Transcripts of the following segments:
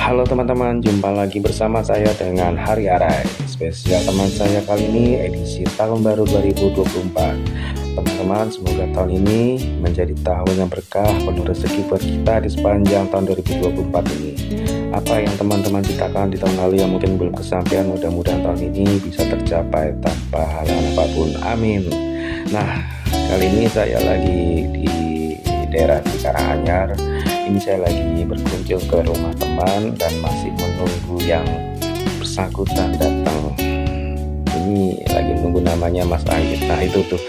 Halo teman-teman, jumpa lagi bersama saya dengan Hari Arai. Spesial teman saya kali ini edisi tahun baru 2024. Teman-teman, semoga tahun ini menjadi tahun yang berkah, penuh rezeki buat kita di sepanjang tahun 2024 ini. Apa yang teman-teman ciptakan di tahun lalu yang mungkin belum kesampaian, mudah-mudahan tahun ini bisa tercapai tanpa halangan apapun. Amin. Nah, kali ini saya lagi di daerah di Karanganyar. Ini saya lagi berkunjung ke rumah teman dan masih menunggu yang bersangkutan datang. Ini lagi menunggu namanya Mas Anggit. Nah itu tuh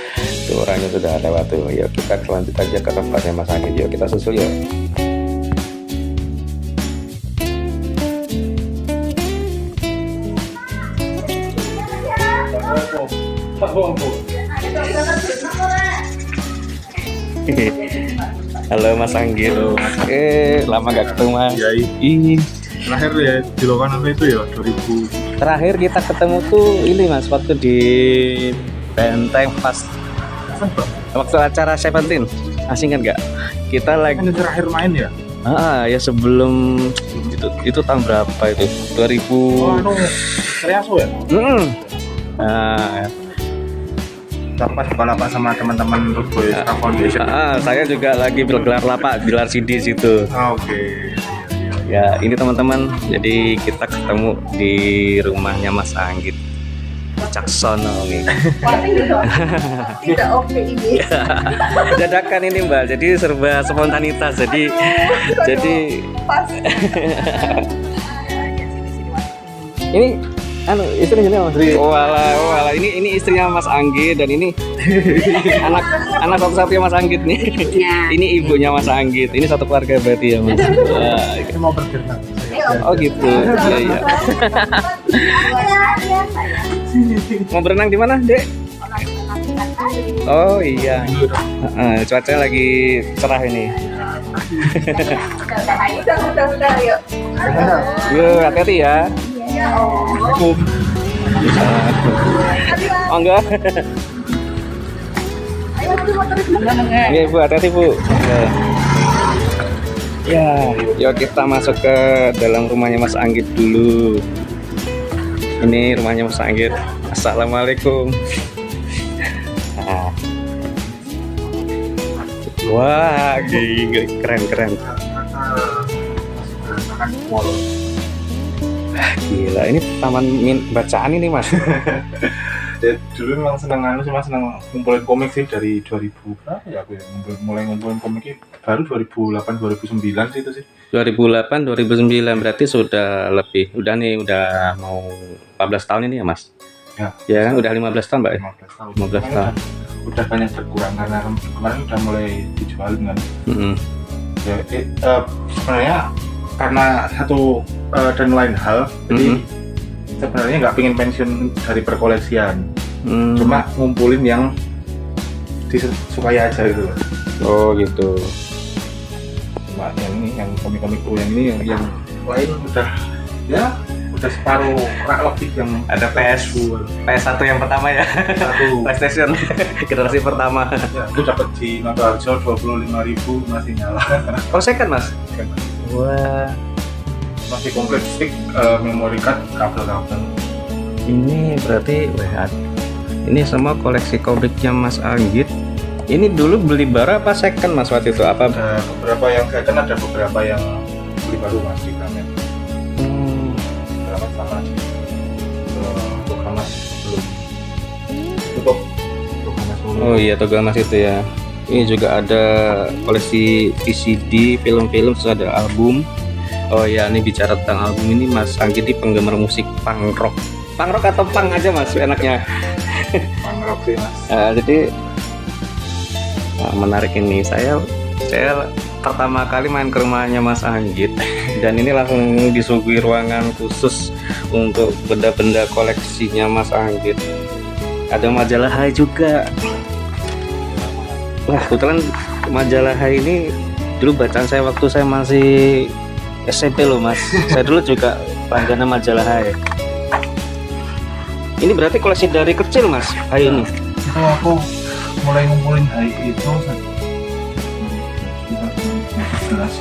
orangnya sudah lewat tuh. Yuk kita lanjut aja ke tempatnya Mas Anggit. Yuk kita susul yuk. Halo Mas Anggit. Lama gak ketemu Mas. Ya, Ih, terakhir ya di Lokanan itu ya 2000. terakhir kita ketemu tuh ini Mas, waktu di Benteng pas waktu acara Seventeen. Masih ingat gak? Kita lagi Kan terakhir main ya. ya sebelum itu tahun berapa itu? 2000. Oh, Seriaso ya. Nah, Pas balapan sama teman-teman Boy Scout Foundation. saya juga lagi bergelar lapak di LCD situ. Oke. Ya, ini teman-teman. Jadi kita ketemu di rumahnya Mas Anggit. Caksono nih. Tidak oke ini. Dadakan ini Mbak. Jadi serba spontanitas. Jadi Pas. ini istrinya Mas Ri. Walah, ini istrinya Mas Anggit dan ini anak satu-satunya Mas Anggit nih. Ya. Ini ibunya Mas Anggit. Ini satu keluarga berarti ya Mas. Wah, Kita mau bergerak. oh gitu. Iya. Mau berenang di mana, Dek? Oh iya. Cuaca lagi cerah ini. Udah, yuk. Yuk, hati-hati ya. Oh enggak. Iya Bu, hati-hati Bu. Ya, yuk kita masuk ke dalam rumahnya Mas Anggit dulu. Ini rumahnya Mas Anggit. Assalamualaikum. Nah. Wah, keren. Gila, ini taman bacaan ini Mas. Ya, dulu memang seneng ngumpulin komik sih dari 2000 berapa ya aku ya mulai ngumpulin komik baru 2008 2009 sih itu sih. 2008 2009 berarti sudah mau 14 tahun ini ya Mas. Ya kan udah 15 tahun Mbak ya. 15 tahun. 15 tahun. Udah banyak berkurang karena kemarin udah mulai dijualin kan. Ya, sebenarnya karena satu dan lain hal, jadi sebenarnya nggak pengen pensiun dari perkoleksian, cuma ngumpulin yang disukai aja gitu. Oh gitu. Cuma yang ini, yang komik-komikku yang ini, yang lain udah separuh rak lebih yang Ada PS1 yang pertama ya. satu. PlayStation generasi pertama. Ya, aku dapat di Notoharjo 25.000 masih nyala. Oh second Mas. Wah, Masih komplit stick, memory card, kabel. ini berarti ini semua koleksi komiknya Mas Anggit. Ini dulu beli baru apa second Mas waktu itu? Apa? Ada beberapa yang second, ada beberapa yang beli baru mas di Gramet. Beberapa sama untuk Hamas belum tutup. Untuk Hamas belum. Oh iya Togel Mas itu ya. Ini juga ada koleksi VCD, film-film, terus ada album. Oh ya, ini bicara tentang album ini Mas Anggit ini penggemar musik punk rock atau punk aja Mas enaknya. Pangrok sih mas. Jadi menarik ini. Saya pertama kali main ke rumahnya Mas Anggit dan ini langsung disuguhi ruangan khusus untuk benda-benda koleksinya Mas Anggit. Ada majalah Hai juga. Wah, kebetulan majalah Hai ini dulu bacaan saya waktu saya masih SMP loh Mas. Saya dulu juga langganan majalah Hai. Ini berarti koleksi dari kecil Mas Hai ini. Itu aku mulai ngumpulin hari itu sekitar 2011 mas.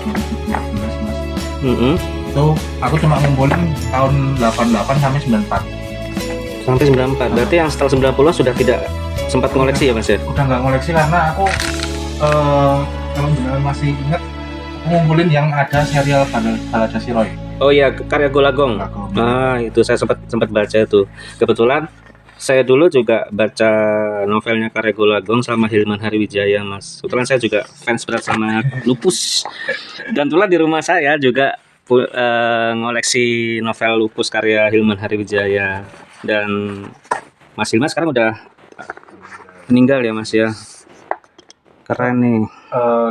itu aku cuma ngumpulin tahun 88 sampai 94. Sampai 94. Berarti yang setelah 90 sudah tidak sempat ngoleksi ya Mas ya? Udah nggak ngoleksi karena aku kalau benar masih ingat aku ngumpulin yang ada serial Balada Siroy. Oh iya, karya Golagong. Itu saya sempat baca itu. Kebetulan saya dulu juga baca novelnya karya Golagong sama Hilman Hariwijaya, Mas. Kebetulan saya juga fans berat sama Lupus. Dan kebetulan di rumah saya juga ngoleksi novel Lupus karya Hilman Hariwijaya. Dan Mas Hilman sekarang udah meninggal ya Mas ya. Keren nih.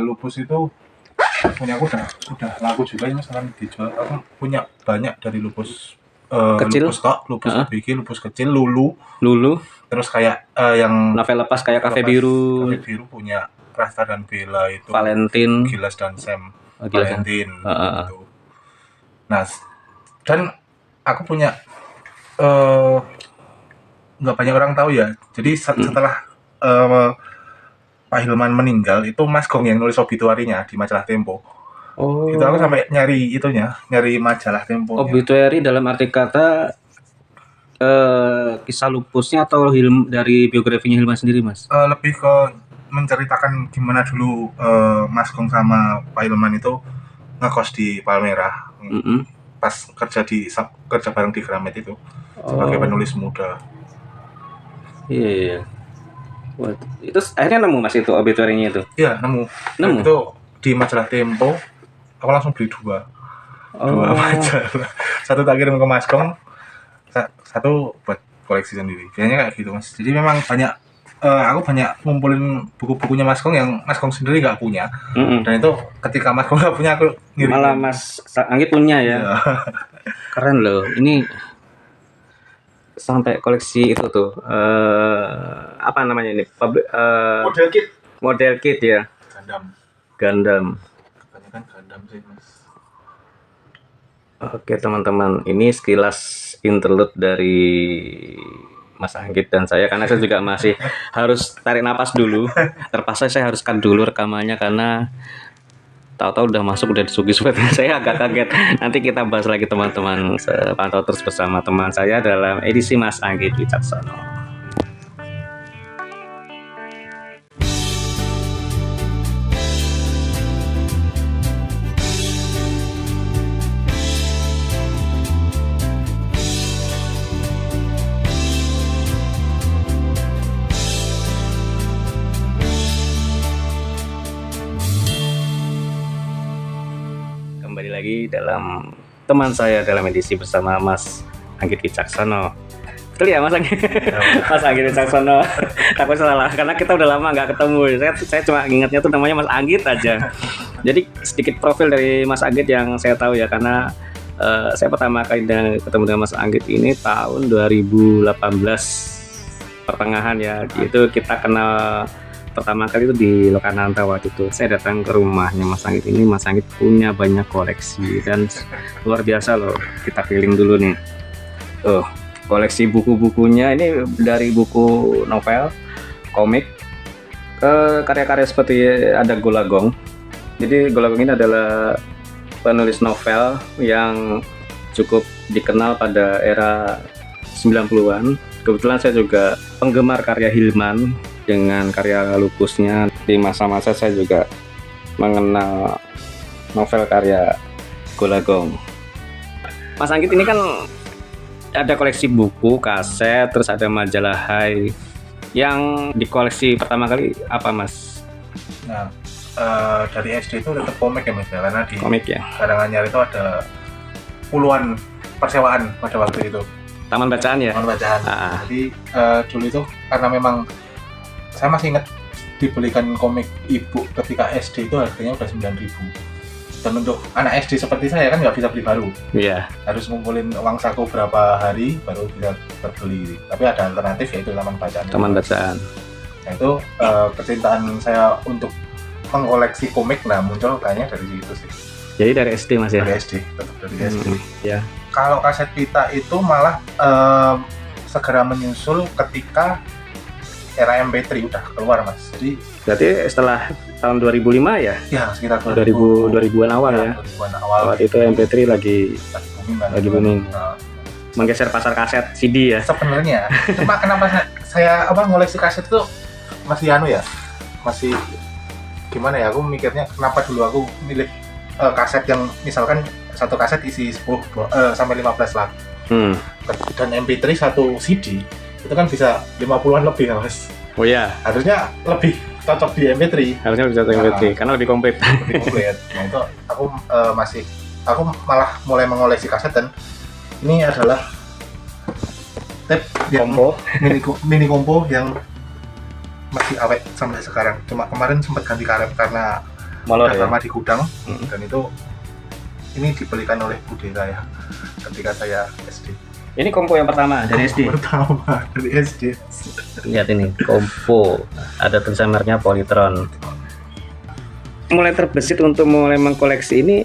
Lupus itu punya aku udah laku juga ya Mas, sekarang dijual. Aku punya banyak dari Lupus kecil, Lupus tok, Lupus ABG, Lupus kecil, Lulu. Terus kayak yang novel lepas kayak Cafe Biru. Cafe Biru punya Rasta dan Bella itu. Valentine. Gilas dan Sam. Valentine. Gitu. Nah, dan aku punya nggak banyak orang tahu ya. Jadi setelah Pak Hilman meninggal itu Mas Gong yang nulis obituarinya di majalah Tempo. Oh. Itu aku sampai nyari majalah Tempo. Obituary dalam arti kata kisah lupusnya atau dari biografinya Hilman sendiri Mas? Lebih ke menceritakan gimana dulu Mas Gong sama Pak Hilman itu ngekos di Palmerah. Pas kerja bareng di Gramet itu sebagai penulis muda. Iya. Itu akhirnya nemu Mas itu obituary-nya itu? Iya, nemu. Itu di majalah Tempo. Aku langsung beli dua majalah. Satu tak kirim ke Mas Gong, satu buat koleksi sendiri. Biasanya kayak gitu Mas. Jadi memang aku banyak ngumpulin buku-bukunya Mas Gong yang Mas Gong sendiri nggak punya. Dan itu ketika Mas Gong nggak punya aku ngirim. Malah Mas Anggit punya ya. Keren loh. Ini sampai koleksi itu tuh apa namanya ini? Model kit ya. Gundam. Kebanyakan Gundam sih Mas. Oke teman-teman, ini sekilas interlude dari Mas Anggit dan saya, karena saya juga masih harus tarik napas dulu. Terpaksa saya harus cut dulu rekamannya karena tahu-tahu udah masuk, udah disugi-sugi. Saya agak kaget. Nanti kita bahas lagi teman-teman. Pantau terus bersama teman saya dalam edisi Mas Anggit Wicaksono. Kembali lagi dalam teman saya dalam edisi bersama Mas Anggit Wicaksono. Betul ya Mas Anggit? Mas Anggit Wicaksono. Takut salah karena kita udah lama nggak ketemu. Saya cuma ingatnya tuh namanya Mas Anggit aja. Jadi sedikit profil dari Mas Anggit yang saya tahu ya, karena saya pertama kali ketemu dengan Mas Anggit ini tahun 2018 pertengahan ya. Itu kita kenal pertama kali itu di Lokananta. Waktu itu saya datang ke rumahnya Mas Anggit ini. Mas Anggit punya banyak koleksi dan luar biasa loh. Kita keliling dulu nih. Koleksi buku-bukunya ini dari buku novel, komik, karya-karya seperti ada Golagong. Jadi Golagong ini adalah penulis novel yang cukup dikenal pada era 90-an. Kebetulan saya juga penggemar karya Hilman dengan karya lupusnya. Di masa-masa saya juga mengenal novel karya Golagong. Mas Anggit ini kan ada koleksi buku, kaset, terus ada majalah Hai. Yang dikoleksi pertama kali apa Mas? Nah, dari SD itu tetap komik ya Mas, karena di komik ya. Karanganyar itu ada puluhan persewaan pada waktu itu. Taman bacaan ya? Taman bacaan. Jadi dulu itu karena memang saya masih ingat dibelikan komik ibu ketika SD itu harganya udah 9.000. Dan untuk anak SD seperti saya kan nggak bisa beli baru. Iya. Harus ngumpulin uang saku berapa hari baru bisa terbeli. Tapi ada alternatif yaitu taman bacaan. Taman bacaan. Nah itu kecintaan saya untuk mengoleksi komik muncul kayaknya dari situ sih. Jadi dari SD Mas ya? Dari SD, tetap dari SD. Ya. Kalau kaset pita itu malah segera menyusul ketika era MP3 udah keluar mas. Jadi berarti setelah tahun 2005 ya? Ya sekitar 2000-an awal ya. 2000-an awal. Waktu itu MP3 lagi booming kan. lagi booming. Menggeser pasar kaset CD ya. Sebenarnya cuma kenapa saya ngoleksi kaset tuh masih masih gimana ya, aku mikirnya kenapa dulu aku milih kaset yang misalkan satu kaset isi 10 sampai 15 lagu. Dan MP3 satu CD itu kan bisa 50-an lebih ya mas. Oh ya. Harusnya lebih cocok di MP3. Harusnya lebih cocok di MP3 karena lebih komplit. Lebih komplit. Nah itu aku malah mulai mengoleksi kaset, dan ini adalah tape Kompo. mini kompo yang masih awet sampai sekarang. Cuma kemarin sempat ganti karet karena Molor udah ya. lama di gudang. Dan itu ini dibelikan oleh Budera ya ketika saya SD. Ini kompo yang pertama dari SD. Pertama dari SD. Lihat ini, kompo. Ada tulisan mereknya Polytron. Mulai terbesit untuk mulai mengkoleksi ini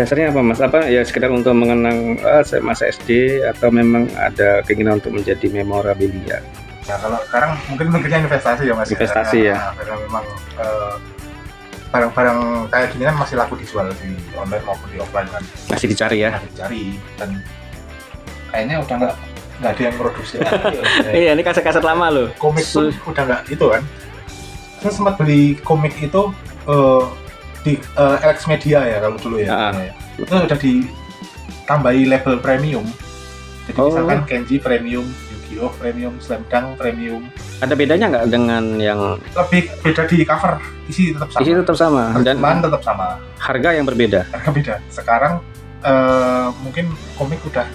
dasarnya apa mas? Apa ya sekedar untuk mengenang masa SD atau memang ada keinginan untuk menjadi memorabilia? Ya kalau sekarang mungkin mikirnya investasi ya mas. Investasi ya. Karena memang barang-barang kayak gini kan masih laku dijual di online maupun di offline kan. Masih dicari ya? Masih dicari, dan kayaknya udah nggak ada yang produksi lagi. Iya, ini kaset-kaset lama loh. Komik pun udah nggak itu kan. Saya sempat beli komik itu di LX Media ya kalau dulu ya. Itu udah ditambahi label premium. Jadi misalkan Kenji premium, Yu-Gi-Oh premium, Slam Dunk premium. Ada bedanya nggak dengan yang lebih beda di cover, isi tetap sama. Isi tetap sama dan tetap sama. Harga yang berbeda. Harga beda. Sekarang mungkin komik udah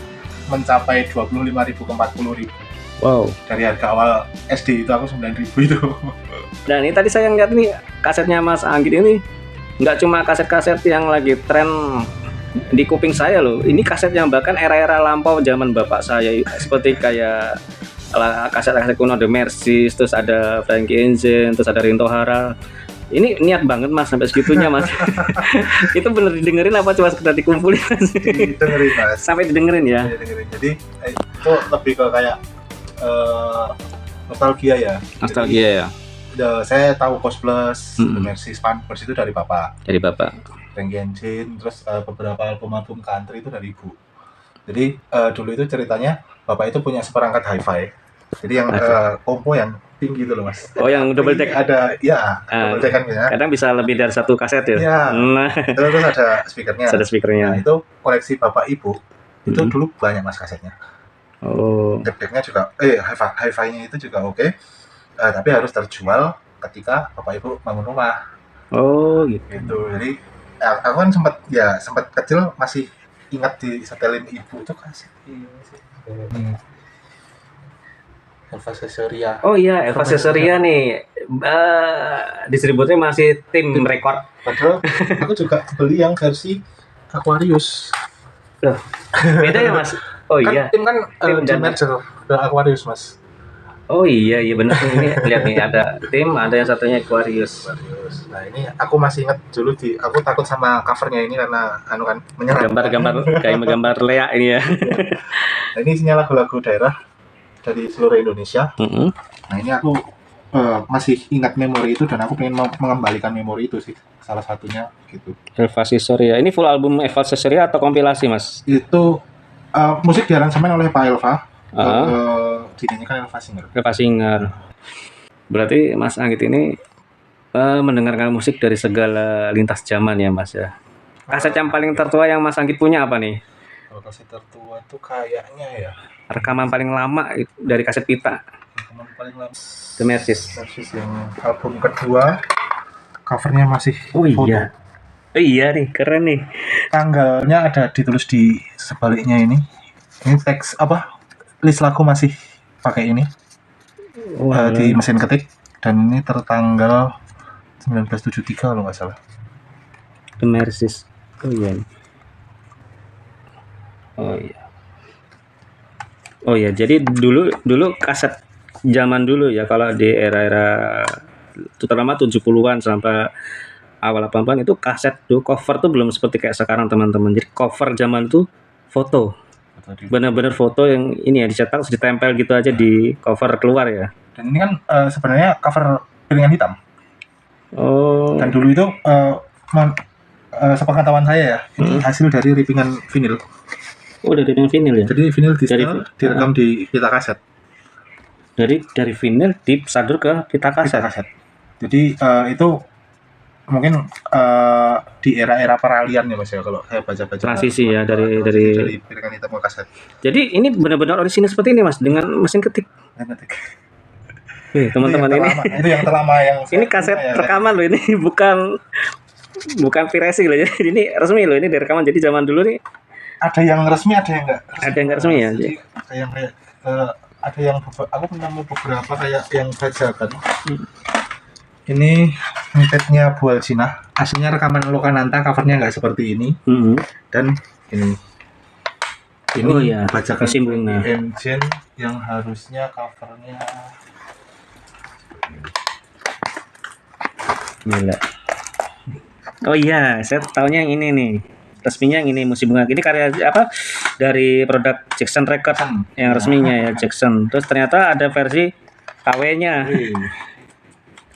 mencapai 25.000 ke 40.000. Wow. Dari harga awal SD itu aku 9.000 itu. Dan ini tadi saya ngeliat nih kasetnya Mas Anggit ini nggak cuma kaset-kaset yang lagi tren di kuping saya loh. Ini kaset yang bahkan era-era lampau zaman bapak saya, seperti kayak kaset-kaset kuno The Mercies, terus ada Frankie Enzen, terus ada Rinto Hara. Ini niat banget mas sampai segitunya mas. Itu bener didengerin apa cuma sekedar dikumpulin mas? Didengerin mas. Sampai didengerin ya. Didengerin. Jadi itu lebih ke kayak nostalgia ya. Nostalgia ya. Saya tahu Cost Plus, The Mercies, Pampers itu dari bapak. Dari bapak. Frankie Enzen, terus beberapa album-album country itu dari ibu. Jadi dulu itu ceritanya bapak itu punya seperangkat hi-fi. Jadi yang kompo yang tinggi itu loh mas. Oh yang double deck. Ada ya double deck kan ya. Kadang bisa lebih dari satu kaset ya. Iya. Nah. Terus ada speakernya. Ada speakernya. Nah, itu koleksi bapak ibu. Itu dulu banyak mas kasetnya. Oh. Deck-decknya juga hi-fi-nya itu juga oke. Tapi harus terjual ketika bapak ibu bangun rumah. Oh gitu. Jadi aku kan sempat kecil masih ingat di setelin ibu itu kaset ini sih. Elva Cesaria. Oh iya, Elva Cesaria nih. Distributornya masih tim record. Padahal aku juga beli yang versi Aquarius. Loh, beda ya mas? Oh kan, iya. Tim kan merger ke Aquarius mas. Oh iya benar ini lihat nih ada tim, ada yang satunya Aquarius. Nah ini aku masih ingat dulu aku takut sama covernya ini karena kan menyerang. Gambar Lea ini ya. Nah ini isinya lagu-lagu daerah dari seluruh Indonesia. Nah ini aku masih ingat memori itu, dan aku pengen mengembalikan memori itu sih, salah satunya gitu. Elva Cesaria. Ini full album Elva Cesaria atau kompilasi mas? Itu musik diaransemen oleh Pak Elva. Dinyanyikan Elva Singer. Berarti Mas Anggit ini mendengarkan musik dari segala lintas zaman ya mas ya. Kaset yang paling tertua yang Mas Anggit punya apa nih? Kalau kaset tertua tuh kayaknya ya rekaman paling lama dari kaset pita. Rekaman paling lama The Mercies yang album kedua, covernya masih foto. Oh iya nih, keren nih. Tanggalnya ada ditulis di sebaliknya ini. Ini teks list lagu masih pakai ini. Di mesin ketik, dan ini tertanggal 1973 kalau nggak salah. The Mercies. Oh iya, jadi dulu kaset zaman dulu ya, kalau di era-era terutama 70-an sampai awal 80-an itu kaset tuh cover tuh belum seperti kayak sekarang teman-teman. Jadi cover zaman tuh foto. Benar-benar foto yang ini ya dicetak terus ditempel gitu aja di cover keluar ya. Dan ini kan sebenarnya cover piringan hitam. Oh. Dan dulu itu sepengetahuan saya ya, ini hasil dari rippingan vinil. Oh, dari vinil ya. Jadi vinil di direkam di pita kaset. Dari vinil disadur ke pita kaset. Jadi itu mungkin di era-era peralihan ya Mas ya, kalau saya baca-baca transisi ya dari piringan hitam ke kaset. Jadi ini benar-benar orisinil seperti ini Mas, dengan mesin ketik. Teman-teman ini itu yang terlama yang ini kaset rekaman loh, ini bukan piresi loh, jadi ini resmi loh, ini direkaman. Jadi zaman dulu nih ada yang resmi, ada yang enggak. Ada yang enggak resmi ya. Jadi ada yang aku menemu beberapa kayak yang bajakan. Ini mitednya Bual Cina. Aslinya rekaman Lokananta, covernya nggak seperti ini. Dan ini bajakan engine yang harusnya covernya gila. Oh iya, saya tahunya yang ini nih. Resminya yang ini, Musim Bunga. Ini karya apa? Dari produk Jackson Record yang resminya ya, Jackson. Terus ternyata ada versi KW-nya.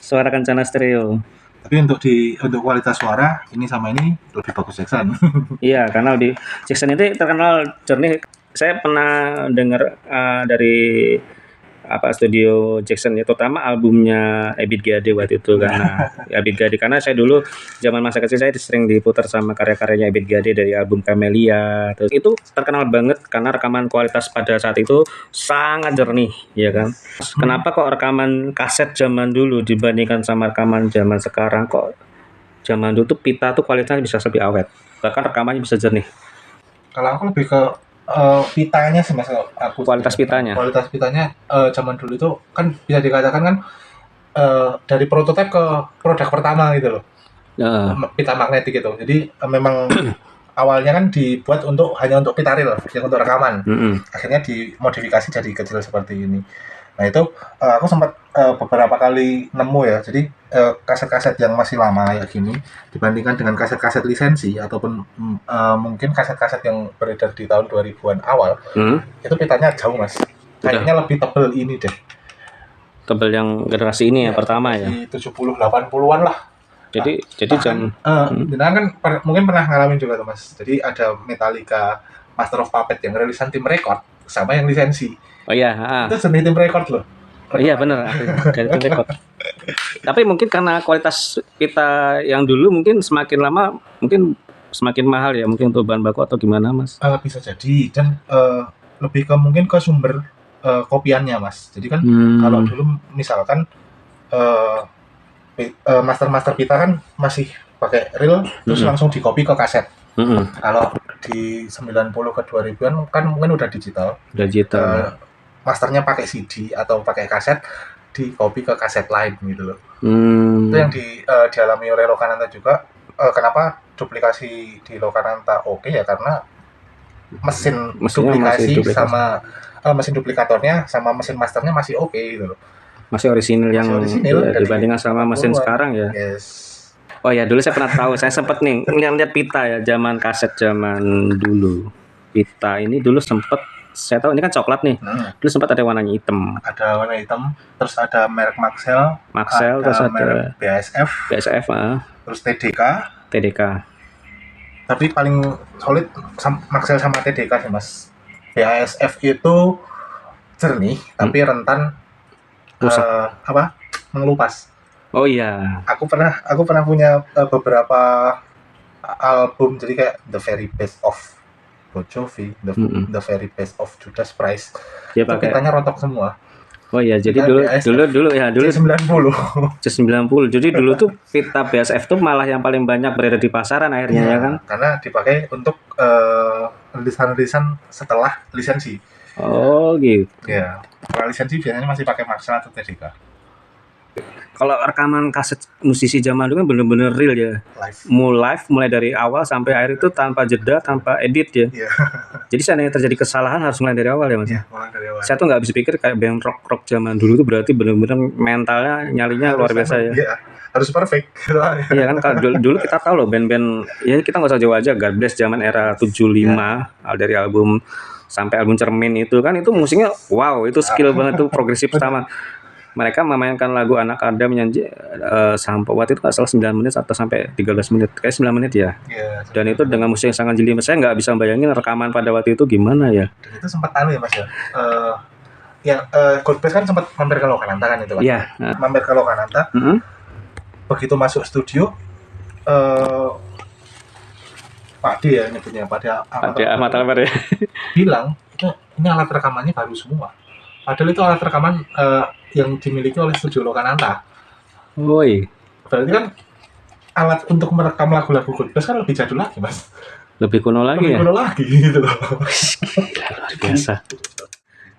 Suara Kencana Stereo. Tapi untuk kualitas suara ini sama ini lebih bagus Jackson. Iya, karena di Jackson itu terkenal jernih. Saya pernah dengar dari studio Jackson ya, terutama albumnya Ebit Gade waktu itu, karena Ebit Gade, karena saya dulu zaman masa kecil saya sering diputar sama karya-karyanya Ebit Gade dari album Camellia. Terus itu terkenal banget karena rekaman kualitas pada saat itu sangat jernih, ya kan. Kenapa kok rekaman kaset zaman dulu dibandingkan sama rekaman zaman sekarang, kok zaman dulu tuh pita tuh kualitasnya bisa lebih awet, bahkan rekamannya bisa jernih? Kalau aku lebih ke pitanya sih Mas, aku kualitas pitanya zaman dulu itu kan bisa dikatakan kan dari prototipe ke produk pertama gitu loh. Pita magnetik itu. Jadi memang awalnya kan dibuat hanya untuk pita reel, yang untuk rekaman. Akhirnya dimodifikasi jadi kecil seperti ini. Nah itu aku sempat beberapa kali nemu ya. Jadi kaset-kaset yang masih lama kayak gini dibandingkan dengan kaset-kaset lisensi ataupun mungkin kaset-kaset yang beredar di tahun 2000-an awal, itu pitanya jauh Mas. Kayaknya lebih tebel ini deh. Tebel yang generasi ini ya, pertama ya. 70-80-an lah. Jadi jam kan mungkin pernah ngalamin juga tuh Mas. Jadi ada Metallica Master of Puppets yang rilisan Tim Record sama yang lisensi. Oh iya, itu seni Tim Record loh. Oh iya benar, dari Tim Record. Tapi mungkin karena kualitas pita yang dulu mungkin semakin lama mungkin semakin mahal ya, mungkin untuk bahan baku atau gimana Mas? Bisa jadi, dan lebih ke mungkin ke sumber kopiannya Mas. Jadi kan kalau dulu misalkan master pita kan masih pakai reel terus langsung dikopi ke kaset. Kalau di 90 ke 2000-an kan mungkin udah digital. Masternya pakai CD atau pakai kaset, di copy ke kaset lain gitu loh. Itu yang dialami oleh Lokananta juga. Kenapa duplikasi di Lokananta oke ya, karena mesin duplikasi sama mesin duplikatornya sama mesin masternya masih oke gitu loh. Masih orisinil yang dibandingkan sama mesin sekarang ya. Oh ya, dulu saya pernah tahu, saya sempat nih lihat pita ya, zaman kaset zaman dulu. Pita ini dulu sempat saya tahu ini kan coklat nih. Dulu sempat ada warnanya hitam. Ada warna hitam, terus ada merek Maxell, terus ada merek BASF, terus TDK. Tapi paling solid Maxell sama TDK sih Mas. BASF itu jernih, tapi rentan mengelupas. Oh iya. Aku pernah punya beberapa album, jadi kayak The Very Best of Bon Jovi, The Very Best of Judas Priest. Itu pitanya rontok semua. Oh iya, jadi dulu C90. Jadi dulu tuh pita BASF tuh malah yang paling banyak beredar di pasaran akhirnya ya kan? Karena dipakai untuk rilisan setelah lisensi. Oh gitu. Ya, kalau lisensi biasanya masih pakai Maxell atau TDK. Kalau rekaman kaset musisi zaman dulu kan bener-bener real ya, mulai dari awal sampai akhir itu tanpa jeda, tanpa edit ya. Jadi seandainya terjadi kesalahan harus mulai dari awal ya Mas. Mulai dari awal. Saya tuh nggak bisa pikir kayak band rock zaman dulu tuh berarti bener-bener mentalnya nyalinya luar biasa ya. Iya, harus perfect. Iya kan, kalau dulu kita tahu loh band-band ya, kita nggak usah jauh aja, God Bless zaman era 75 dari album sampai album Cermin itu kan, itu musiknya wow, itu skill banget tuh, progresif pertama. mereka memainkan lagu Anak Adam yang sampai waktu itu nggak salah 9 menit atau sampai 13 menit, kayak 9 menit ya. Dan itu dengan musik yang sangat jeli, saya nggak bisa bayangin rekaman pada waktu itu gimana ya. Dan itu sempat ya Mas ya, Coldplay kan sempat mampir ke Lokananta kan itu kan. Iya. Mampir ke Lokananta. Begitu masuk studio, Pak D ya nyebutnya, Pak D Ahmad Albar ya, bilang ini alat rekamannya baru semua. Padahal itu alat rekaman yang dimiliki oleh studio Lokananta. Woi. Berarti kan alat untuk merekam lagu-lagu Coldplay kan lebih jadul lagi Mas. Lebih kuno lagi ya? Lebih kuno lagi gitu loh. Luar biasa.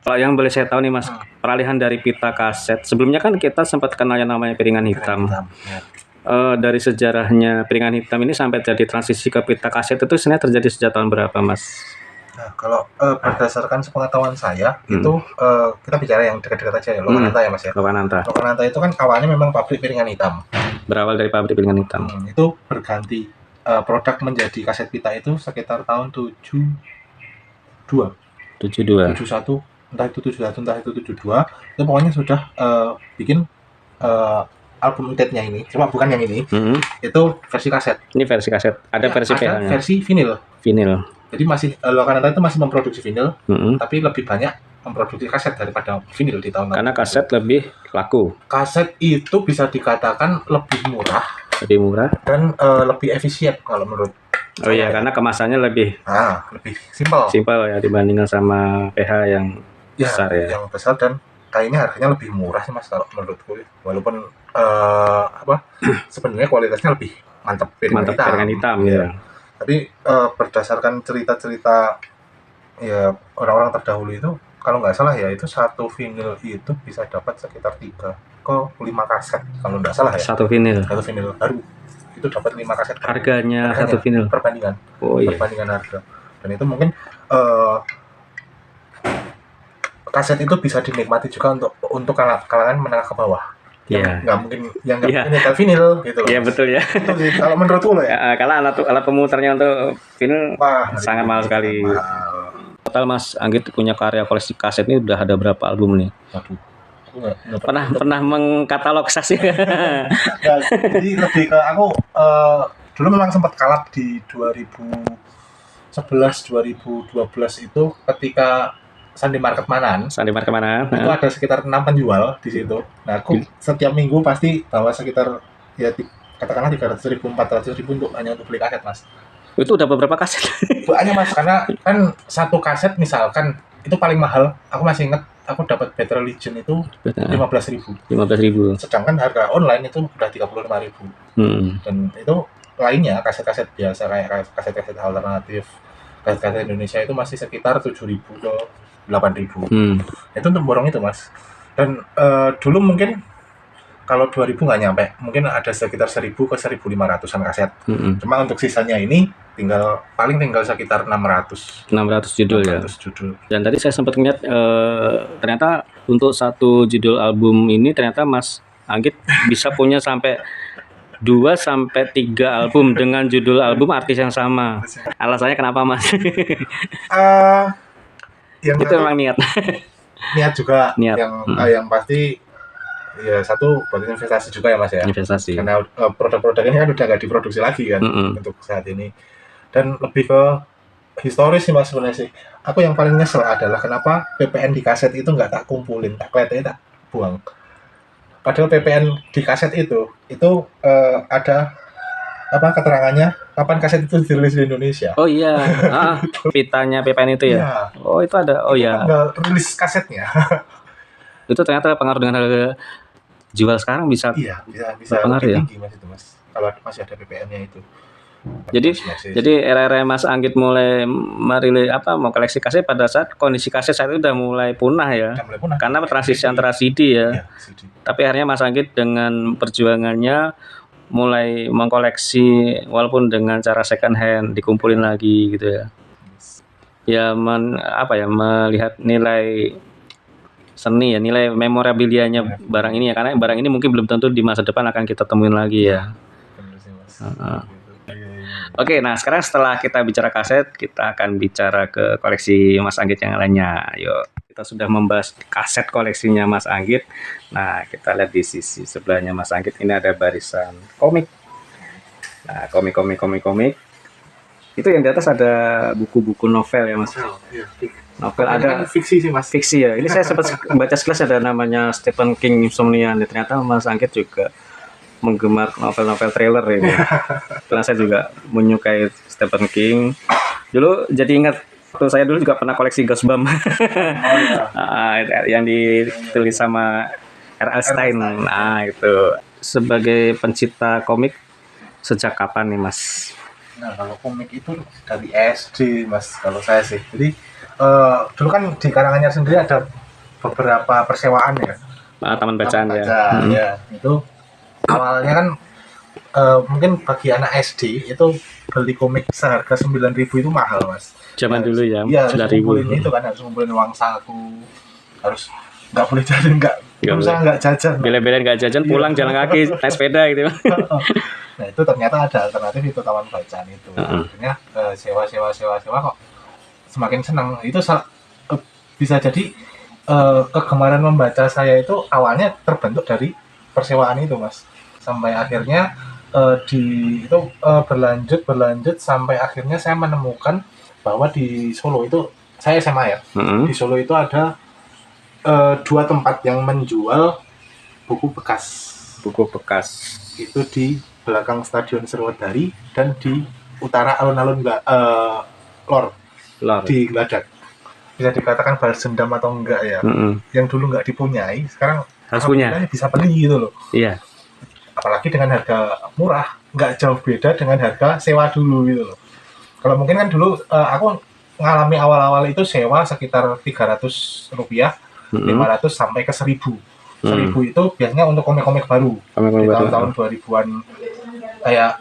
Kalau yang boleh saya tahu nih Mas, peralihan dari pita kaset. Sebelumnya kan kita sempat kenal yang namanya piringan hitam. Ya. Dari sejarahnya piringan hitam ini sampai jadi transisi ke pita kaset itu sebenarnya terjadi sejak tahun berapa Mas? Nah, kalau berdasarkan sepengetahuan saya itu kita bicara yang dekat-dekat aja ya, Lokananta ya Mas ya. Lokananta itu kan awalnya memang pabrik piringan hitam. Berawal dari pabrik piringan hitam. Itu berganti produk menjadi kaset pita itu sekitar tahun 71, entah itu 71 entah itu 72, itu pokoknya sudah bikin album untetnya ini, cuma bukan yang ini, itu versi kaset. Ini versi kaset, ada ya, versi PH-nya. Ada versi vinil. Jadi masih Lokananta itu masih memproduksi vinil, tapi lebih banyak memproduksi kaset daripada vinil di tahun karena kaset lebih laku. Kaset itu bisa dikatakan lebih murah dan lebih efisien kalau menurut saya. Karena kemasannya lebih simpel ya dibandingkan sama PH yang besar ya. Yang besar dan kayaknya harganya lebih murah sih Mas kalau menurutku. Walaupun sebenarnya kualitasnya lebih mantap piringan hitam ya. Tapi berdasarkan cerita-cerita ya orang-orang terdahulu itu, kalau nggak salah ya itu satu vinil itu bisa dapat sekitar 3 ke 5 kaset kalau nggak salah ya. Satu vinil baru itu dapat 5 kaset. Harganya satu vinil perbandingan. Perbandingan harga. Dan itu mungkin kaset itu bisa dinikmati juga untuk kalangan menengah ke bawah. Nggak mungkin yang nyetel vinil gitu loh. Iya betul ya. Kalau menurutku loh ya. Karena alat pemutarnya untuk vinil sangat mahal sekali. Total Mas Anggit punya karya koleksi kaset ini udah ada berapa album nih? Pernah mengkatalogasi? Jadi lebih ke aku dulu memang sempat kalap di 2011 2012 itu ketika Sandi Market Manan itu ada sekitar 6 penjual di situ. Nah aku setiap minggu pasti bawa sekitar ya katakanlah 300.000 400.000 hanya untuk beli kaset Mas. Itu udah beberapa kaset? Banyak Mas, karena kan satu kaset misalkan itu paling mahal, aku masih ingat aku dapat Bad Religion itu 15.000. Sedangkan harga online itu udah 35.000. Dan itu lainnya kaset-kaset biasa kayak kaset-kaset alternatif, kaset-kaset Indonesia itu masih sekitar 7.000 ke 8.000. Itu untuk borong itu Mas. Dan dulu mungkin kalau 2.000 nggak nyampe, mungkin ada sekitar 1.000 ke 1.500an kaset. Cuma untuk sisanya ini tinggal sekitar 600 judul ya. Dan tadi saya sempat lihat ternyata untuk satu judul album ini ternyata Mas Anggit bisa punya sampai 2 sampai 3 album dengan judul album artis yang sama. Alasannya kenapa Mas? Itu memang niat juga. Yang pasti ya satu buat investasi juga ya Mas ya. Investasi. Karena produk-produk ini kan udah nggak diproduksi lagi kan untuk saat ini. Dan lebih ke historis sih Mas sebenarnya sih. Aku yang paling nyesel adalah kenapa PPN di kaset itu nggak tak kumpulin, tak kleteknya tak buang. Padahal PPN di kaset itu ada keterangannya kapan kaset itu dirilis di Indonesia. Oh iya, pitanya PPN itu ya. Oh itu ada. Oh iya. Rilis kasetnya. Itu ternyata pengaruh dengan harga jual sekarang bisa. Iya, bisa lebih tinggi Mas itu Mas. Kalau masih ada PPN-nya itu. Jadi era-era Mas Anggit mulai merilis mau koleksi kaset pada saat kondisi kaset saat itu udah mulai punah ya. Karena transisi antara CD ya. CD. Tapi akhirnya Mas Anggit dengan perjuangannya mulai mengkoleksi walaupun dengan cara second hand, dikumpulin lagi gitu ya. Ya melihat nilai seni ya, nilai memorabilianya barang ini ya, karena barang ini mungkin belum tentu di masa depan akan kita temuin lagi ya. Oke, nah sekarang setelah kita bicara kaset, kita akan bicara ke koleksi Mas Anggit yang lainnya. Yuk. kita sudah membahas kaset koleksinya Mas Anggit. Nah, kita lihat di sisi sebelahnya Mas Anggit ini ada barisan komik. Nah, komik. Itu yang di atas ada buku-buku novel ya Mas. Iya. Novel Ini ada kan fiksi sih Mas. fiksi ya. Ini saya sempat baca sekilas ada namanya Stephen King Insomnia. Ternyata Mas Anggit juga menggemar novel-novel thriller ini. Karena saya juga menyukai Stephen King. Dulu jadi ingat waktu saya dulu juga pernah koleksi Goosebumps. Yang ditulis sama R.L. Stein. Nah, itu sebagai pencipta komik sejak kapan nih Mas? Nah, kalau komik itu dari SD Mas, kalau saya sih. Jadi dulu kan di Karanganyar sendiri ada beberapa persewaan ya. Taman bacaan ya. Ya, itu awalnya kan mungkin bagi anak SD itu beli komik seharga 9.000 itu mahal Mas. Zaman dulu ya, Iya, harus 9.000. ngumpulin itu kan, harus ngumpulin uang saku, harus nggak boleh jajan, nggak jajan. Bela-belain nggak jajan, pulang jalan kaki, naik sepeda gitu. Nah itu ternyata ada alternatif itu taman bacaan itu. Akhirnya sewa kok semakin senang. Itu bisa jadi kegemaran membaca saya itu awalnya terbentuk dari persewaan itu Mas. Sampai akhirnya berlanjut sampai akhirnya saya menemukan bahwa di Solo itu saya SMA ya. Di Solo itu ada 2 tempat yang menjual buku bekas. Itu di belakang Stadion Sriwedari dan di utara alun-alun Lor di Gladak. Bisa dikatakan balas dendam atau enggak ya. Yang dulu enggak dipunyai, sekarang harus punya. Bisa beli gitu loh. Iya. Apalagi dengan harga murah, enggak jauh beda dengan harga sewa dulu gitu loh. Kalau mungkin kan dulu aku ngalami awal-awal itu sewa sekitar Rp300, 500 sampai ke 1.000. 1.000 itu biasanya untuk komik-komik baru. Di tahun-tahun 2000-an kayak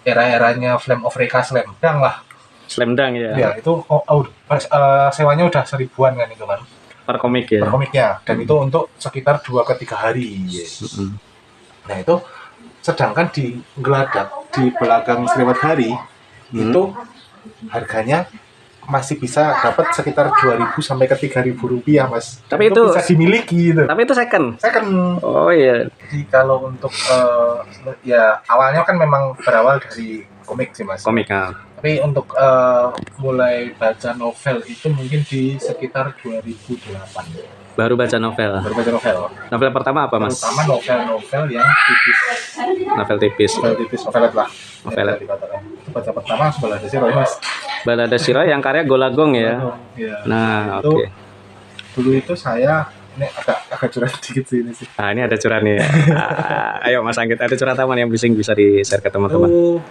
era-eranya Flame of Recca, Slam Dunk lah. Slam Dunk ya. Ya, itu sewanya udah 1.000-an kan itu kan. Per komik ya. Per komiknya, dan itu untuk sekitar 2 ke 3 hari. Nah, itu sedangkan di Gladak di belakang Sriwedari itu harganya masih bisa dapat sekitar 2.000 sampai ke 3.000 rupiah Mas. Tapi itu bisa dimiliki gitu. Tapi itu second. Oh iya. Jadi kalau untuk ya awalnya kan memang berawal dari komik sih Mas. Komik. Tapi untuk mulai baca novel itu mungkin di sekitar 2008. Baru baca novel. Novel pertama apa Mas? Pertama novel yang tipis. Novel tipis. Novelet lah. Novelet. Itu baca pertama Balada Siro Mas. Balada Siro yang karya Golagong ya. Iya. Nah, oke. Dulu itu saya ini agak curhat sedikit sih ini sih. Nah, ini ada curhat nih. Ayo Mas Anggit, ada curhat apa yang bisa di-share ke teman-teman? Itu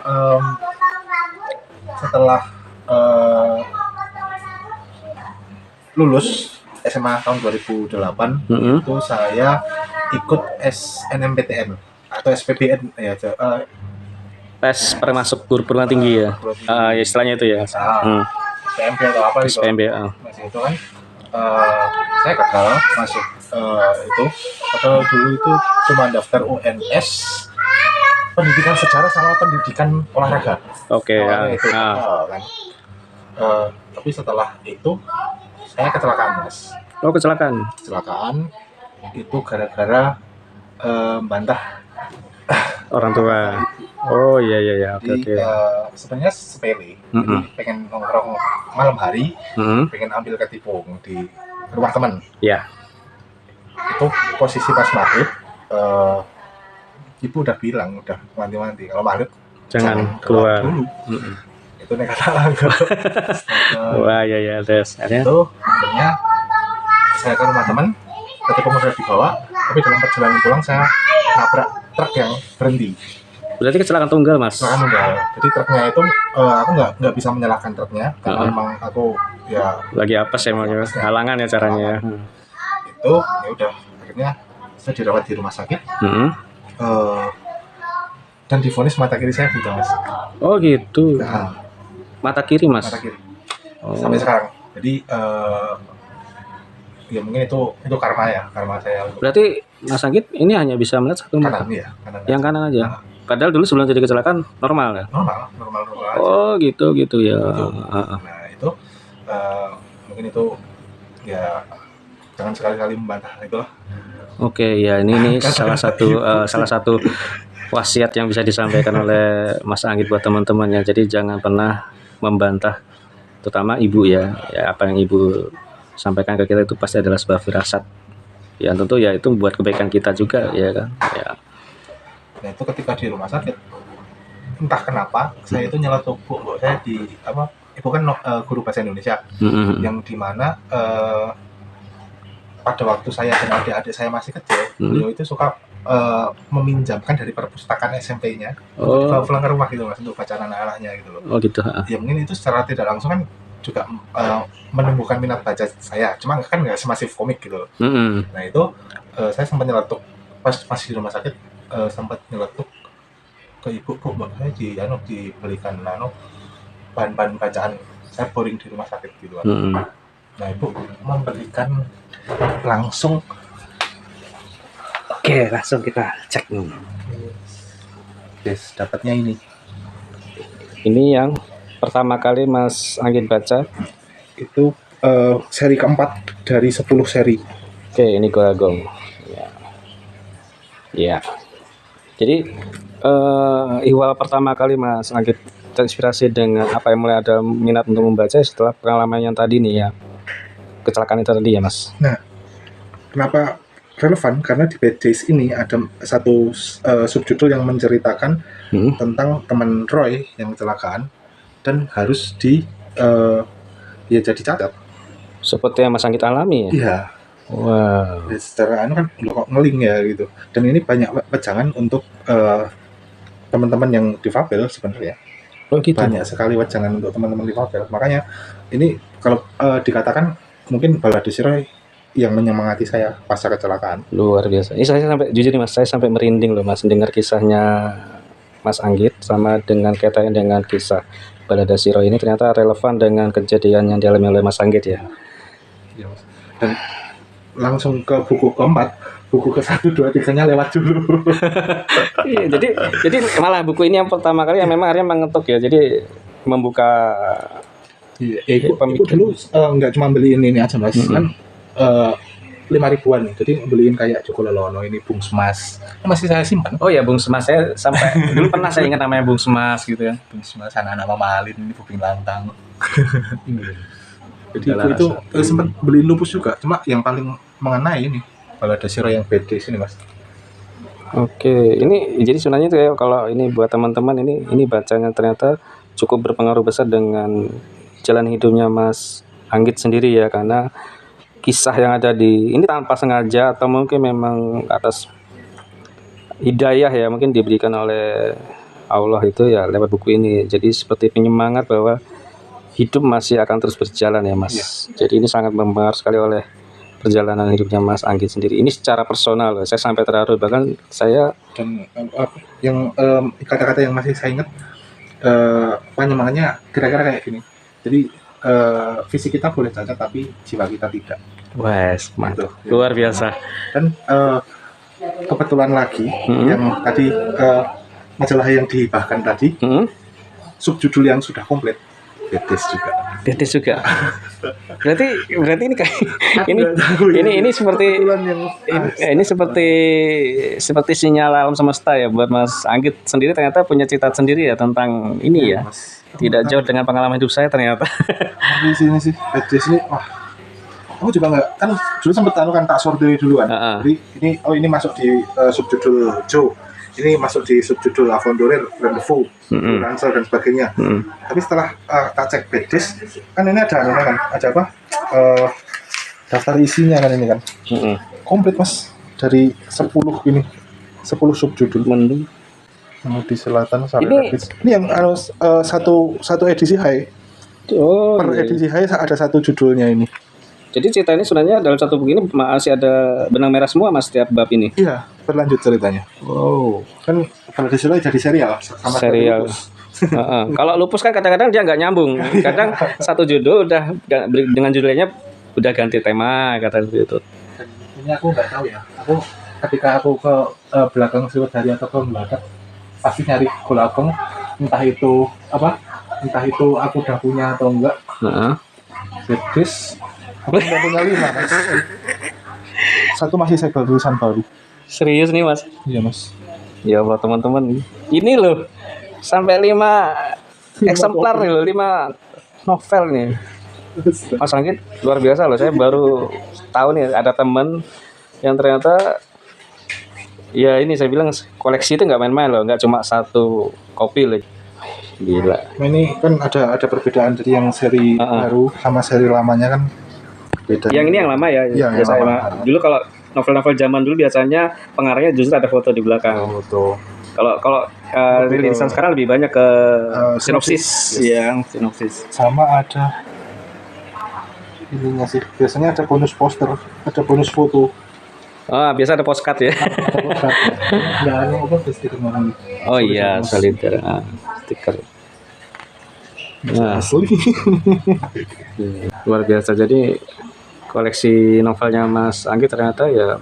setelah lulus SMA tahun 2008 itu saya ikut SNMPTN atau SPBN ya tes permasuk perguruan tinggi ya. Istilahnya itu ya. PMP atau apa itu. PMP. Masih itu kan saya gagal masuk itu atau dulu itu cuma daftar UNS pendidikan sejarah sama pendidikan olahraga. Oke ya. Kan. Tapi setelah itu saya kecelakaan Mas. Oh kecelakaan itu gara-gara bantah orang tua. Oh iya oke. Sebenarnya sepele. Jadi pengen nongkrong malam hari, pengen ambil ketipung di rumah teman. Iya. Itu posisi pas maghrib, ibu udah bilang, udah wanti-wanti kalau maghrib jangan keluar dulu. Itu nekat langgar. Wah iya terus. Itu akhirnya saya ke rumah teman, ketipung udah dibawa, tapi dalam perjalanan pulang saya nabrak truk yang berhenti. Berarti kecelakaan tunggal Mas? Kecelakaan tunggal. Jadi truknya itu aku nggak bisa menyalahkan truknya karena memang aku ya lagi apes ya Mas, halangan ya caranya. Itu ya udah akhirnya saya dirawat di rumah sakit. Dan divonis mata kiri saya buta Mas. Oh gitu. Nah, mata kiri Mas? Mata kiri. Sampai sekarang. Jadi ya mungkin itu karma saya. Berarti Mas Anggit ini hanya bisa melihat satu mata? Kanan ya. Yang kanan aja? Padahal dulu sebelum jadi kecelakaan normal ya? Normal aja. Oh gitu ya. Nah itu mungkin itu ya jangan sekali-kali membantah itu lah. Oke, ya ini salah satu wasiat yang bisa disampaikan oleh Mas Anggit buat teman-teman ya. Jadi jangan pernah membantah, terutama ibu ya. Ya apa yang ibu sampaikan ke kita itu pasti adalah sebuah firasat. Ya tentu ya itu buat kebaikan kita juga ya kan. Ya. Nah itu ketika di rumah sakit, entah kenapa saya itu nyeletuk bu saya di apa? Ibu kan guru bahasa Indonesia, yang dimana pada waktu saya dan adik-adik saya masih kecil, beliau itu suka meminjamkan dari perpustakaan SMP-nya untuk dibawa pulang ke rumah gitu mas, untuk bacaan anak-anaknya gitu loh. Oh gitu. Ya mungkin itu secara tidak langsung kan juga menumbuhkan minat baca saya, cuma kan nggak semasif komik gitu loh. Nah itu saya sempat nyeletuk pas masih di rumah sakit, sempat nyeletuk ke ibu, bu saya dibelikan bahan-bahan bacaan, saya boring di rumah sakit gitu kan. Nah ibu memberikan langsung. Oke, langsung kita cek nih. Yes, dapatnya ini. Ini yang pertama kali Mas Anggit baca. Itu seri keempat dari 10 seri. Oke, ini Golagong. Ya. Ya. Jadi ihwal pertama kali Mas Anggit terinspirasi dengan apa yang mulai ada minat untuk membaca setelah pengalaman yang tadi nih ya. Kecelakaan itu tadi ya Mas. Nah, kenapa relevan? Karena di Bad Days ini ada satu subjudul yang menceritakan tentang teman Roy yang kecelakaan dan harus ya jadi catat. Seperti yang Mas Anggit alami ya? Iya. Wow. Ya, secara kan kok ngeling ya gitu. Dan ini banyak wejangan untuk teman-teman yang difabel sebenarnya. Oh gitu. Banyak sekali wejangan untuk teman-teman difabel. Makanya ini kalau dikatakan mungkin balade si Roy yang menyemangati saya pasca kecelakaan. Luar biasa. Ini saya sampai jujur nih Mas, saya sampai merinding loh Mas dengar kisahnya Mas Anggit sama dengan kaitannya dengan kisah balade si Roy ini ternyata relevan dengan kejadian yang dialami oleh Mas Anggit ya. Ya, Mas. Dan langsung ke buku keempat, buku ke-1, 2, 3-nya lewat dulu. Iya, jadi malah buku ini yang pertama kali yang memang akhirnya mengetuk ya. Jadi membuka Ibu dulu nggak cuma beliin ini aja mas, kan 5.000-an, jadi beliin kayak Joko Lelono ini Bung Smas, masih saya simpan. Oh ya Bung Smas, saya sampai dulu pernah saya ingat namanya Bung Smas gitu ya. Bung Smas, anak-anak Mama Alin ini Buping Lantang. Jadi itu sempat beliin Lupus juga, cuma yang paling mengenai ini balade si Roy yang Bad Days ini mas. Oke, ini jadi sebenarnya itu ya kalau ini buat teman-teman ini bacanya ternyata cukup berpengaruh besar dengan jalan hidupnya Mas Anggit sendiri ya, karena kisah yang ada di ini tanpa sengaja atau mungkin memang atas hidayah ya mungkin diberikan oleh Allah itu ya lewat buku ini. Jadi seperti penyemangat bahwa hidup masih akan terus berjalan ya Mas. Ya. Jadi ini sangat mempengaruhi sekali oleh perjalanan hidupnya Mas Anggit sendiri. Ini secara personal loh, saya sampai terharu, bahkan saya dan yang kata-kata yang masih saya ingat penyemangatnya kira-kira kayak gini. Jadi fisik kita boleh cacat tapi jiwa kita tidak. Wes, mantap. Luar biasa. Dan kebetulan lagi yang tadi majalah yang dihibahkan tadi, subjudul yang sudah komplit, Betis juga. Betis juga. Berarti ini kayak ini seperti ini seperti sinyal alam semesta ya buat Mas Anggit sendiri, ternyata punya cita sendiri ya tentang ini ya. Tidak jauh dengan pengalaman hidup saya ternyata. Di sini sih, Betis ini aku juga nggak, kan dulu sempat kan tak sortir dulu kan. Jadi ini masuk di subjudul Joe, ini masuk di subjudul Avondorer, Rendezvous, Ransel dan sebagainya. Tapi setelah tak cek Betis, kan ini ada apa? Daftar isinya kan ini kan. Komplit mas, dari 10 subjudul. Di selatan sampai ini yang satu edisi high. Per edisi high ada satu judulnya ini. Jadi cerita ini sebenarnya dalam satu buku ini masih ada benang merah semua mas setiap bab ini. Iya, berlanjut ceritanya. Wow. Kan kalau disuruh jadi serial sama serial. Kalau Lupus kan kadang-kadang dia nggak nyambung. Kadang satu judul udah dengan judulnya udah ganti tema kata itu. Ini aku nggak tahu ya. Aku ketika aku ke belakang Sriwedari atau ke belakang pasti nyari Golagong, entah itu aku udah punya atau enggak. Betis Aku udah punya 5 mas. Satu masih segel tulisan baru. Serius nih mas? Iya mas. Ya buat teman-teman. Ini loh sampai 5 eksemplar nih loh, 5 novel nih. Mas Anggit luar biasa loh. Saya baru tahu nih ada teman yang ternyata ya ini saya bilang koleksi itu nggak main-main loh, nggak cuma satu kopi loh. Gila. Nah, ini kan ada perbedaan dari yang seri baru sama seri lamanya kan beda. Yang ini yang lama ya. Iya, yang biasa lama. Dulu kalau novel-novel zaman dulu biasanya pengarangnya justru ada foto di belakang. Foto. Kalau rilisan sekarang lebih banyak ke sinopsis, yes. yang sinopsis. Sama ada ininya sih. Biasanya ada bonus poster, ada bonus foto. Biasa ada postcard ya. Ada poster. Nggak ada apa stiker orang. Oh iya, soliter. Stiker. Nah, Asli. luar biasa. Jadi koleksi novelnya Mas Anggi ternyata ya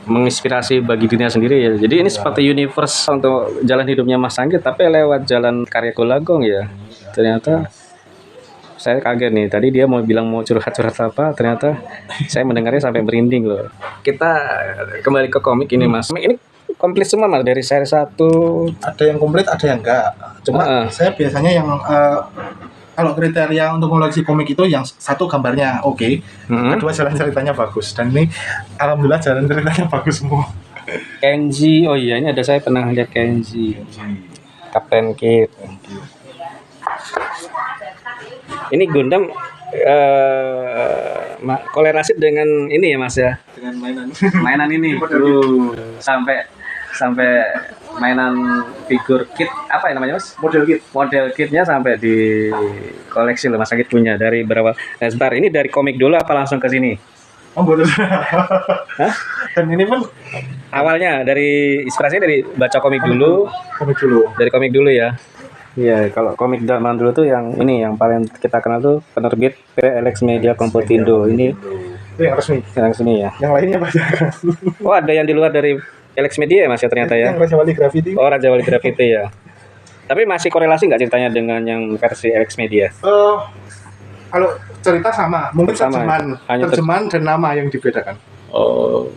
menginspirasi bagi dunia sendiri ya. Jadi ini seperti universe untuk jalan hidupnya Mas Anggi, tapi lewat jalan karya Golagong ya. Ternyata saya kaget nih. Tadi dia mau bilang mau curhat-curhat apa, ternyata saya mendengarnya sampai merinding loh. Kita kembali ke komik ini Mas. Ini komplit semua Mas dari seri 1. Ada yang komplit, ada yang enggak. Cuma saya biasanya yang kalau kriteria untuk koleksi komik itu yang satu gambarnya oke, kedua jalan ceritanya bagus, dan ini alhamdulillah jalan ceritanya bagus semua. Kenji, oh iya ini ada saya pernah lihat Kenji. Kapten Kid. Ini Gundam kolerasi dengan ini ya Mas ya. Dengan Mainan ini. Sampai mainan figur kit apa ya namanya Mas? Model kitnya sampai di koleksi loh Mas Anggit punya dari berapa? Nah, sebentar ini dari komik dulu apa langsung ke sini? Oh betul. Hah? Dan ini pun Awalnya dari inspirasinya dari baca komik dulu. Dari komik dulu ya. Iya, kalau komik zaman dulu tuh yang ini yang paling kita kenal tuh penerbit PLX Media Komputindo. Ini itu yang resmi. yang resmi ya. Yang lainnya banyak. Oh, ada yang di luar dari PLX Media ya Mas ya ternyata ya. Yang Raja Wali Graffiti. Oh, Raja Wali Graffiti ya. Tapi masih korelasi nggak ceritanya dengan yang versi LX Media? Kalau cerita sama, mungkin Sama, terjemahan dan nama yang dibedakan. Oh.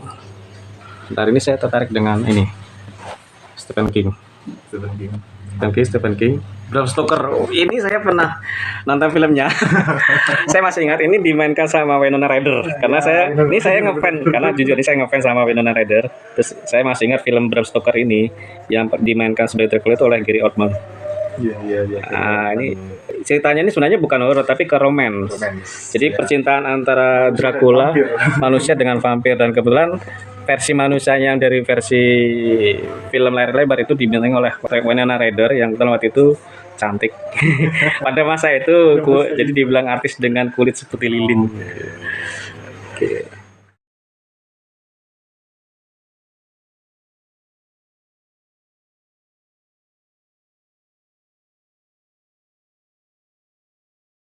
Bentar ini saya tertarik dengan ini. Stephen King. Bram Stoker. Oh, ini saya pernah nonton filmnya. Saya masih ingat ini dimainkan sama Winona Ryder. Karena saya ngefans, karena jujur ini saya ngefans sama Winona Ryder. Terus saya masih ingat film Bram Stoker ini yang dimainkan sebagai Dracula itu oleh Gary Oldman. Iya. Nah, ini ceritanya ini sebenarnya bukan horor tapi ke romance. Jadi percintaan antara Dracula manusia dengan vampir, dan kebetulan versi manusia yang dari versi film layar lebar itu dibintangi oleh Winona Ryder yang waktu itu cantik. Pada masa itu jadi dibilang artis dengan kulit seperti lilin. Oke.